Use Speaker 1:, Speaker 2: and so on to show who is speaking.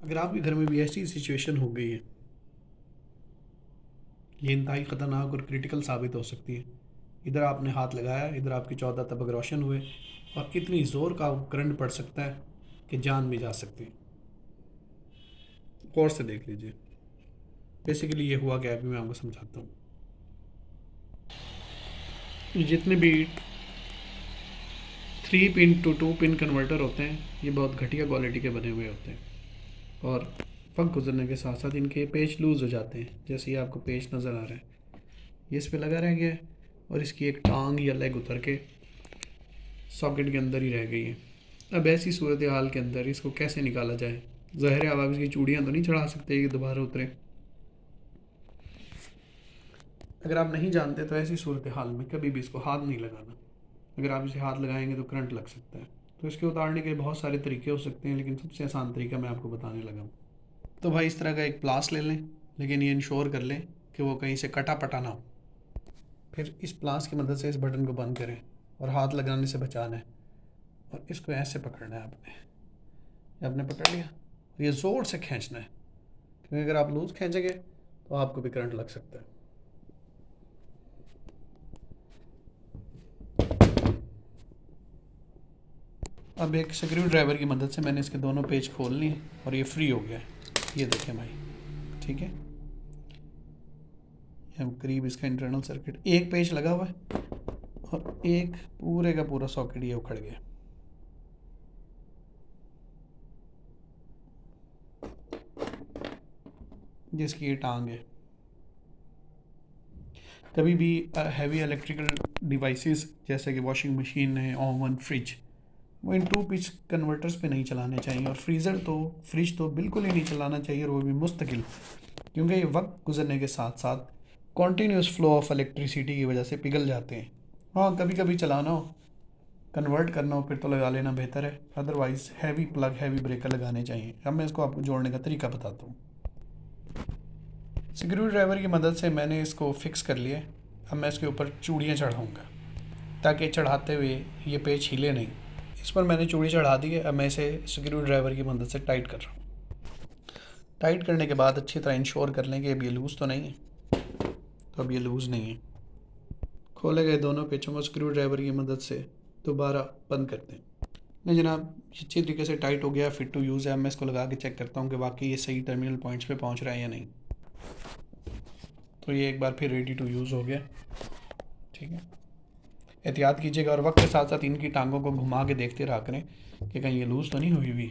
Speaker 1: अगर आपके घर में भी ऐसी सिचुएशन हो गई है, ये इंतहाई ख़तरनाक और क्रिटिकल साबित हो सकती है। इधर आपने हाथ लगाया, इधर आपके 14 तबक रोशन हुए और इतनी ज़ोर का करंट पड़ सकता है कि जान भी जा सकती है। गौर से देख लीजिए। बेसिकली ये हुआ क्या, अभी मैं आपको समझाता हूँ। जितने भी 3 पिन टू 2 पिन कन्वर्टर होते हैं, ये बहुत घटिया क्वालिटी के बने हुए होते हैं और वक्त गुजरने के साथ साथ इनके पेच लूज़ हो जाते हैं। जैसे ये आपको पेच नज़र आ रहा है, ये इस पर लगा रह गया है और इसकी एक टांग या लेग उतर के सॉकेट के अंदर ही रह गई है। अब ऐसी सूरत हाल के अंदर इसको कैसे निकाला जाए? ज़ाहिर है, अब आप इसकी चूड़ियाँ तो नहीं चढ़ा सकते कि दोबारा उतरे। अगर आप नहीं जानते तो ऐसी सूरत हाल में कभी भी इसको हाथ नहीं लगाना। अगर आप इसे हाथ लगाएंगे तो करंट लग सकता है। तो इसके उतारने के बहुत सारे तरीके हो सकते हैं, लेकिन सबसे आसान तरीका मैं आपको बताने लगा हूँ। तो भाई इस तरह का एक प्लास ले लें, लेकिन ये इंश्योर कर लें कि वो कहीं से कटा पटा ना हो। फिर इस प्लास की मदद से इस बटन को बंद करें और हाथ लगाने से बचाना है और इसको ऐसे पकड़ना है आपने। ये आपने पकड़ लिया और ये ज़ोर से खींचना है, क्योंकि अगर आप लूज़ खींचेंगे तो आपको भी करंट लग सकता है। अब एक स्क्रू ड्राइवर की मदद से मैंने इसके दोनों पेज खोल लिए और ये फ्री हो गया है। ये देखें भाई, ठीक है। हम करीब इसका इंटरनल सर्किट एक पेज लगा हुआ है और एक पूरे का पूरा सॉकेट ये उखड़ गया। जिसकी ये टांग है। कभी भी हैवी इलेक्ट्रिकल डिवाइसेस जैसे कि वॉशिंग मशीन है, ओवन, फ्रिज, वो इन 2 पिच कन्वर्टर्स पे नहीं चलाने चाहिए। और फ्रिज तो बिल्कुल ही नहीं चलाना चाहिए, और वो भी मुस्तकिल, क्योंकि ये वक्त गुजरने के साथ साथ कॉन्टीन्यूस फ्लो ऑफ इलेक्ट्रिसिटी की वजह से पिघल जाते हैं। हाँ, कभी कभी चलाना हो, कन्वर्ट करना हो, फिर तो लगा लेना बेहतर है। Otherwise heavy plug, heavy breaker लगाने चाहिए। अब मैं इसको आपको जोड़ने का तरीका बताता हूँ। स्क्रू ड्राइवर की मदद से मैंने इसको फिक्स कर लिया। अब मैं इसके ऊपर चूड़ियाँ चढ़ाऊँगा ताकि चढ़ाते हुए ये पेच हिले नहीं। इस पर मैंने चूड़ी चढ़ा दी है। अब मैं इसे स्क्रू ड्राइवर की मदद से टाइट कर रहा हूँ। टाइट करने के बाद अच्छी तरह इंश्योर कर लें कि अब ये लूज़ तो नहीं है। तो अब ये लूज़ नहीं है। खोले गए दोनों पेचों को स्क्रू ड्राइवर की मदद से दोबारा बंद करते हैं। नहीं जनाब, अच्छी तरीके से टाइट हो गया, फिट टू यूज़ है। अब मैं इसको लगा के चेक करता हूँ कि वाकई ये सही टर्मिनल पॉइंट्स पे पहुँच रहा है या नहीं। तो ये एक बार फिर रेडी टू यूज़ हो गया, ठीक है। एहतियात कीजिएगा और वक्त के साथ साथ इनकी टांगों को घुमा के देखते रहा करें कि कहीं ये लूज़ तो नहीं हुई हुई।